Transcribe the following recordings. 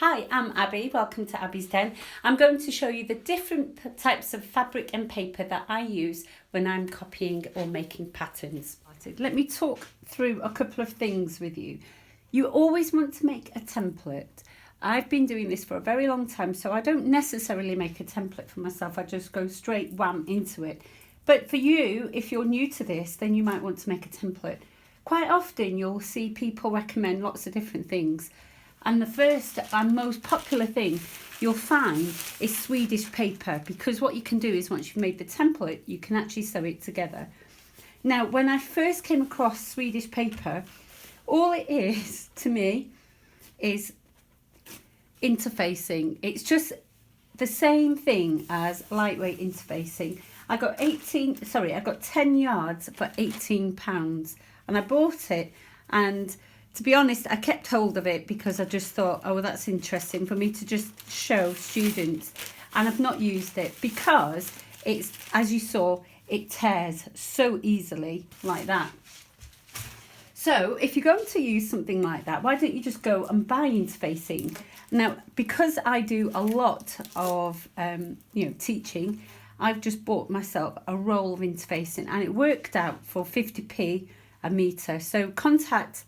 Hi, I'm Abby. Welcome to Abby's Den. I'm going to show you the different types of fabric and paper that I use when I'm copying or making patterns. Let me talk through a couple of things with you. You always want to make a template. I've been doing this for a very long time, so I don't necessarily make a template for myself. I just go straight wham into it. But for you, if you're new to this, then you might want to make a template. Quite often you'll see people recommend lots of different things. And the first and most popular thing you'll find is Swedish paper, because what you can do is once you've made the template, you can actually sew it together. Now, when I first came across Swedish paper, all it is to me is interfacing. It's just the same thing as lightweight interfacing. I got 10 yards for £18, and I bought it, and to be honest, I kept hold of it because I just thought, oh, well, that's interesting for me to just show students. And I've not used it because it's, as you saw, it tears so easily like that. So if you're going to use something like that, why don't you just go and buy interfacing? Now, because I do a lot of teaching, I've just bought myself a roll of interfacing, and it worked out for 50p a metre. So contact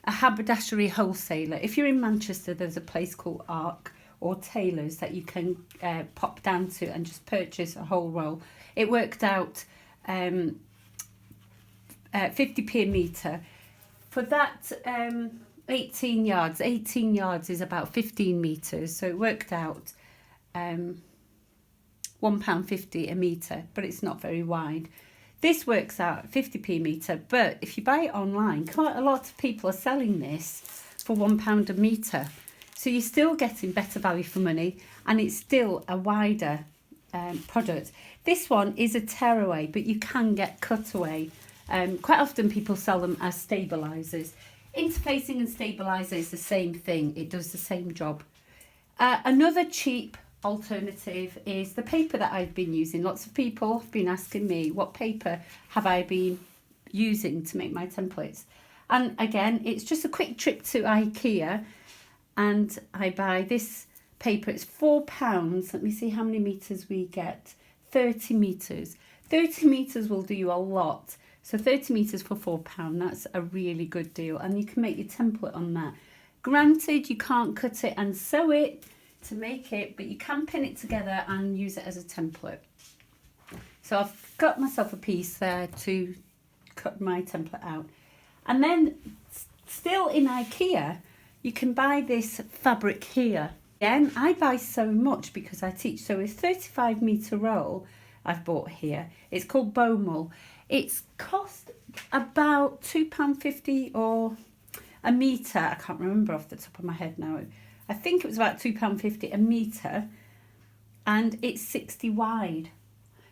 a haberdashery wholesaler. If you're in Manchester, there's a place called Arc or Taylor's that you can pop down to and just purchase a whole roll. It worked out 50p a metre. For that 18 yards is about 15 metres, so it worked out £1.50 a metre, but it's not very wide. This works out 50p a metre, but if you buy it online, quite a lot of people are selling this for £1 a metre. So you're still getting better value for money, and it's still a wider product. This one is a tearaway, but you can get cutaway. Quite often people sell them as stabilisers. Interfacing and stabiliser is the same thing. It does the same job. Another cheap alternative is the paper that I've been using. Lots of people have been asking me, what paper have I been using to make my templates? And again, it's just a quick trip to IKEA, and I buy this paper. It's £4. Let me see how many metres we get. 30 metres. 30 metres will do you a lot. So 30 metres for £4, that's a really good deal. And you can make your template on that. Granted, you can't cut it and sew it to make it, but you can pin it together and use it as a template. So I've got myself a piece there to cut my template out. And then still in IKEA, you can buy this fabric here. Again, I buy so much because I teach. So it's 35 metre roll I've bought here. It's called Bomul. It's cost about £2.50 or a metre. I can't remember off the top of my head now. I think it was about £2.50 a metre, and it's 60 wide.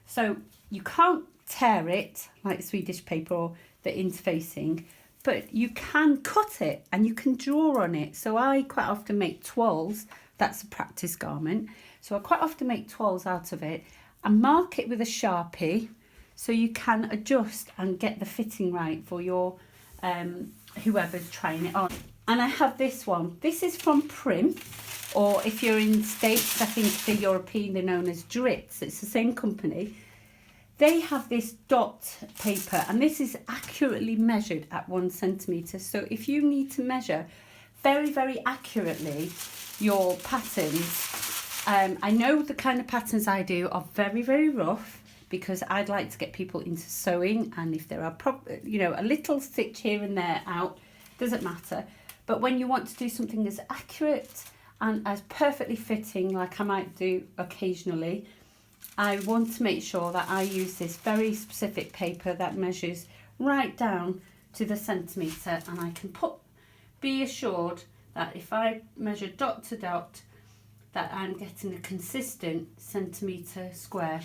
So you can't tear it like Swedish paper or the interfacing, but you can cut it and you can draw on it. So I quite often make twirls. That's a practice garment. So I quite often make twirls out of it and mark it with a Sharpie, so you can adjust and get the fitting right for your whoever's trying it on. And I have this one. This is from Prim, or if you're in the States, I think they're European, they're known as Dritz. It's the same company. They have this dot paper, and this is accurately measured at 1 centimetre. So if you need to measure very, very accurately your patterns, I know the kind of patterns I do are very, very rough, because I'd like to get people into sewing, and if there are a little stitch here and there out, doesn't matter. But when you want to do something as accurate and as perfectly fitting, like I might do occasionally, I want to make sure that I use this very specific paper that measures right down to the centimetre, and I can be assured that if I measure dot to dot, that I'm getting a consistent centimetre square.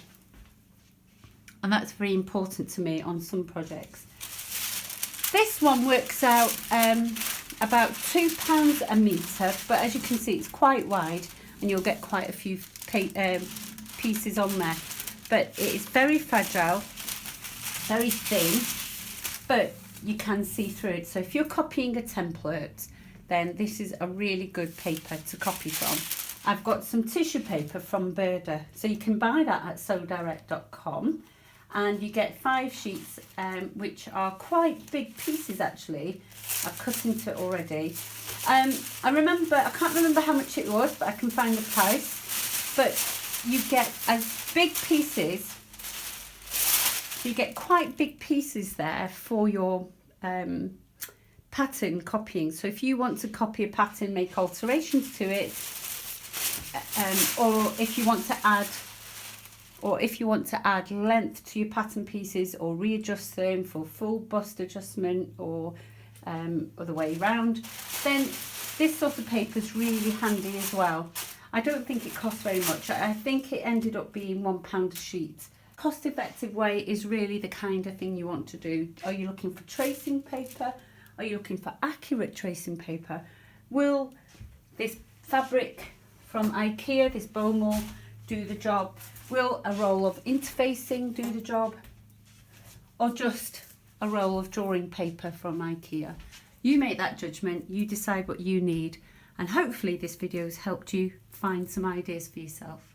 And that's very important to me on some projects. This one works out about £2 a metre, but as you can see, it's quite wide, and you'll get quite a few pieces on there. But it is very fragile, very thin, but you can see through it. So if you're copying a template, then this is a really good paper to copy from. I've got some tissue paper from Burda, so you can buy that at sewdirect.com, and you get 5 sheets, which are quite big pieces actually. I've cut into it already. I can't remember how much it was, but I can find the price. But you get as big pieces, you get quite big pieces there for your pattern copying. So if you want to copy a pattern, make alterations to it, or if you want to add length to your pattern pieces, or readjust them for full bust adjustment, or other way around, then this sort of paper is really handy as well. I don't think it costs very much. I think it ended up being £1 a sheet. Cost effective way is really the kind of thing you want to do. Are you looking for tracing paper? Are you looking for accurate tracing paper? Will this fabric from IKEA, this Bomel, do the job? Will a roll of interfacing do the job? Or just a roll of drawing paper from IKEA? You make that judgment, you decide what you need, and hopefully this video has helped you find some ideas for yourself.